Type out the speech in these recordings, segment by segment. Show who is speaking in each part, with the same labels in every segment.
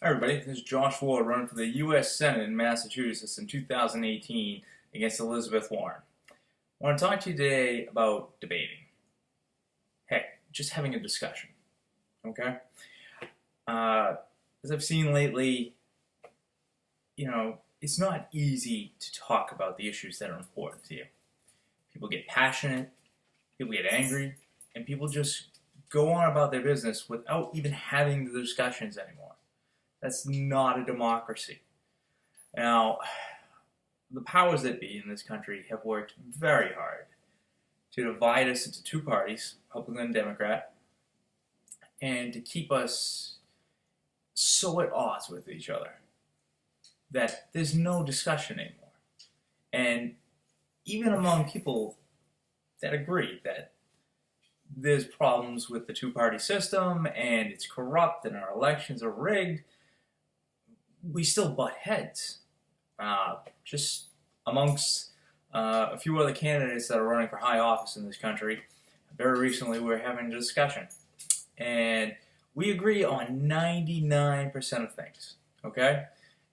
Speaker 1: Hi everybody, this is Josh Ward running for the U.S. Senate in Massachusetts in 2018 against Elizabeth Warren. I want to talk to you today about debating. Heck, just having a discussion, okay? As I've seen lately, it's not easy to talk about the issues that are important to you. People get passionate, people get angry, and people just go on about their business without even having the discussions anymore. That's not a democracy. Now, the powers that be in this country have worked very hard to divide us into two parties, Republican and Democrat, and to keep us so at odds with each other that there's no discussion anymore. And even among people that agree that there's problems with the two-party system and it's corrupt and our elections are rigged, we still butt heads. Just amongst a few other candidates that are running for high office in this country, very recently we were having a discussion. And we agree on 99% of things, okay?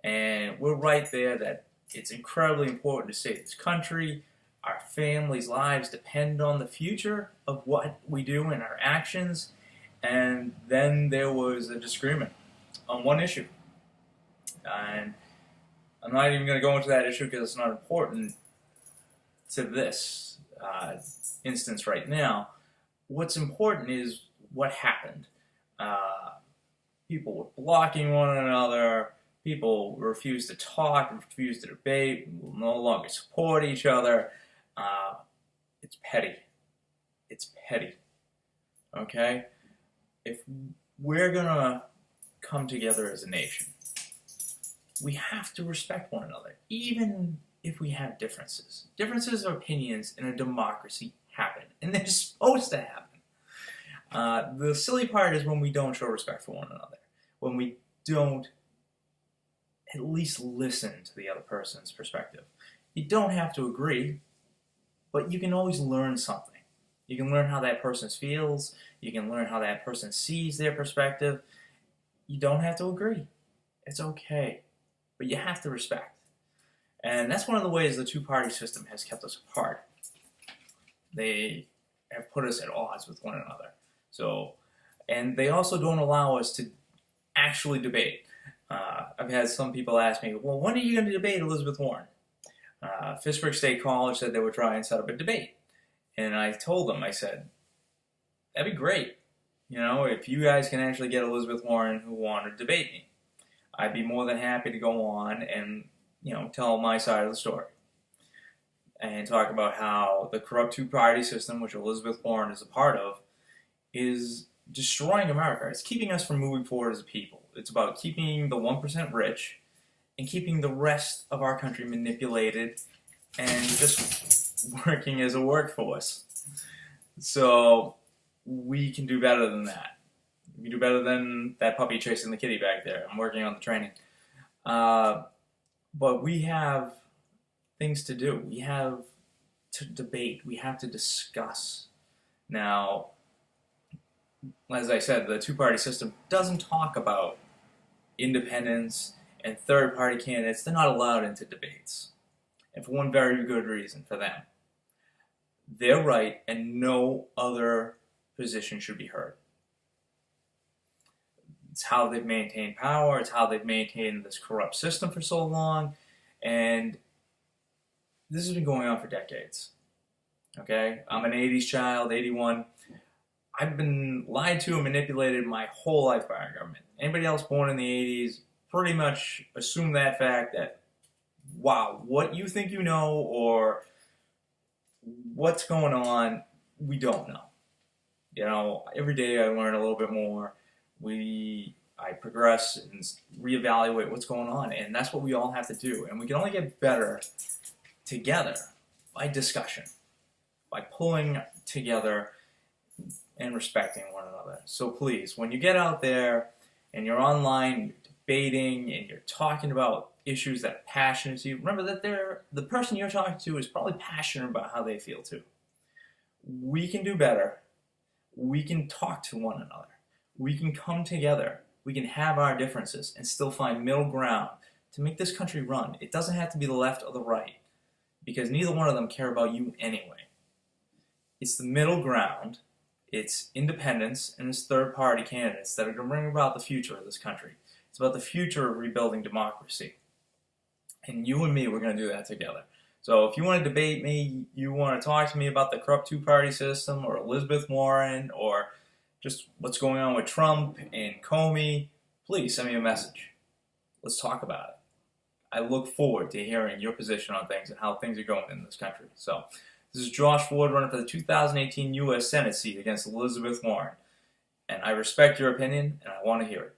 Speaker 1: And we're right there that it's incredibly important to save this country. Our families' lives depend on the future of what we do and our actions. And then there was a disagreement on one issue. And I'm not even going to go into that issue because it's not important to this instance right now. What's important is what happened. People were blocking one another. People refused to talk, refused to debate, will no longer support each other. It's petty. It's petty. Okay? If we're going to come together as a nation, we have to respect one another, even if we have differences. Differences of opinions in a democracy happen, and they're supposed to happen. The silly part is when we don't show respect for one another, when we don't at least listen to the other person's perspective. You don't have to agree, but you can always learn something. You can learn how that person feels. You can learn how that person sees their perspective. You don't have to agree. It's okay. But you have to respect. And that's one of the ways the two-party system has kept us apart. They have put us at odds with one another. And they also don't allow us to actually debate. I've had some people ask me, well, when are you going to debate Elizabeth Warren? Fitchburg State College said they would try and set up a debate. And I told them, I said, that'd be great. If you guys can actually get Elizabeth Warren who wanted to debate me. I'd be more than happy to go on and, tell my side of the story. And talk about how the corrupt two-party system, which Elizabeth Warren is a part of, is destroying America. It's keeping us from moving forward as a people. It's about keeping the 1% rich and keeping the rest of our country manipulated and just working as a workforce. So we can do better than that. We can do better than that puppy chasing the kitty back there. I'm working on the training. But we have things to do. We have to debate. We have to discuss. Now, as I said, the two-party system doesn't talk about independents and third-party candidates. They're not allowed into debates. And for one very good reason for them. They're right, and no other position should be heard. It's how they've maintained power. It's how they've maintained this corrupt system for so long. And this has been going on for decades. Okay? I'm an 80s child, 81. I've been lied to and manipulated my whole life by our government. Anybody else born in the 80s pretty much assume that fact that, wow, what you think you know or what's going on, we don't know. Every day I learn a little bit more. I progress and reevaluate what's going on, and that's what we all have to do. And we can only get better together by discussion, by pulling together and respecting one another. So please, when you get out there and you're online, you're debating, and you're talking about issues that are passionate to you, remember that the person you're talking to is probably passionate about how they feel too. We can do better. We can talk to one another. We can come together we can have our differences and still find middle ground to make this country run. It doesn't have to be the left or the right, because neither one of them care about you anyway. It's the middle ground, it's independents, and it's third-party candidates that are going to bring about the future of this country. It's about the future of rebuilding democracy. And you and me, we're going to do that together. So if you want to debate me, you want to talk to me about the corrupt two-party system, or Elizabeth Warren, or just what's going on with Trump and Comey, please send me a message. Let's talk about it. I look forward to hearing your position on things and how things are going in this country. So, this is Josh Ford running for the 2018 U.S. Senate seat against Elizabeth Warren. And I respect your opinion, and I want to hear it.